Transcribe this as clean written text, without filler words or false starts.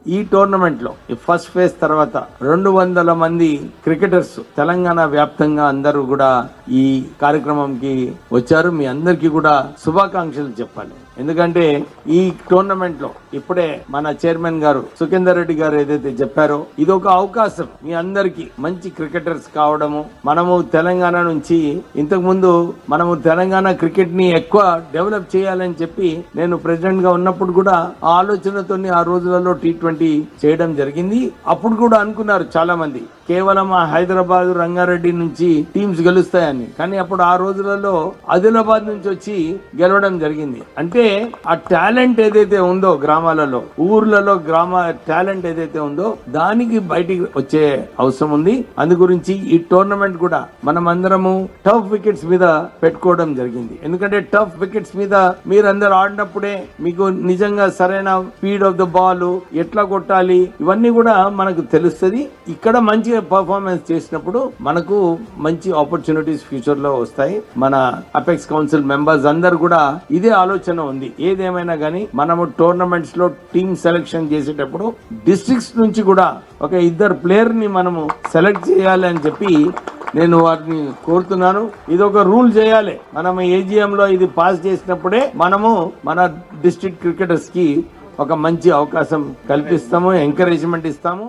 ఈ టోర్నమెంట్ లో ఈ ఫస్ట్ ఫేజ్ తర్వాత 200 మంది క్రికెటర్స్ తెలంగాణ వ్యాప్తంగా అందరూ కూడా ఈ కార్యక్రమంకి వచ్చారు. మీ అందరికీ కూడా శుభాకాంక్షలు చెప్పాలి. ఎందుకంటే ఈ టోర్నమెంట్ లో ఇప్పుడే మన చైర్మన్ గారు సుఖేందర్ రెడ్డి గారు ఏదైతే చెప్పారో ఇది ఒక అవకాశం మీ అందరికి మంచి క్రికెటర్స్ కావడము. మనము తెలంగాణ నుంచి ఇంతకు ముందు మనము తెలంగాణ క్రికెట్ ని ఎక్కువ డెవలప్ చేయాలని చెప్పి నేను ప్రెసిడెంట్ గా ఉన్నప్పుడు కూడా ఆ ఆలోచనతో ఆ రోజులలో T20 చేయడం జరిగింది. అప్పుడు కూడా అనుకున్నారు చాలా మంది కేవలం ఆ హైదరాబాద్ రంగారెడ్డి నుంచి టీమ్స్ గెలుస్తాయని. కానీ అప్పుడు ఆ రోజులలో ఆదిలాబాద్ నుంచి వచ్చి గెలవడం జరిగింది. అంటే ఆ టాలెంట్ ఏదైతే ఉందో గ్రామాలలో ఊర్లలో టాలెంట్ ఏదైతే ఉందో దానికి బయటికి వచ్చే అవసరం ఉంది. అందు గురించి ఈ టోర్నమెంట్ కూడా మనం అందరము టఫ్ వికెట్స్ మీద పెట్టుకోవడం జరిగింది. ఎందుకంటే టఫ్ వికెట్స్ మీద మీరందరూ ఆడినప్పుడే మీకు నిజంగా సరైన స్పీడ్ ఆఫ్ ద బాల్ ఎట్లా కొట్టాలి ఇవన్నీ కూడా మనకు తెలుస్తుంది. ఇక్కడ మంచిగా పర్ఫార్మెన్స్ చేసినప్పుడు మనకు మంచి ఆపర్చునిటీస్ ఫ్యూచర్ లో వస్తాయి. మన అపెక్స్ కౌన్సిల్ మెంబర్స్ అందరు కూడా ఇదే ఆలోచన ఉంది. ఏదేమైనా గానీ మనము టోర్నమెంట్స్ లో టీమ్ సెలెక్షన్ చేసేటప్పుడు డిస్ట్రిక్ట్స్ నుంచి కూడా ఒక 2 ప్లేయర్ ని మనము సెలెక్ట్ చేయాలి అని చెప్పి నేను వారిని కోరుతున్నాను. ఇది ఒక రూల్ చేయాలి. మనం AGM లో ఇది పాస్ చేసినప్పుడే మనము మన డిస్ట్రిక్ట్ క్రికెటర్స్ కి ఒక మంచి అవకాశం కల్పిస్తాము, ఎంకరేజ్మెంట్ ఇస్తాము.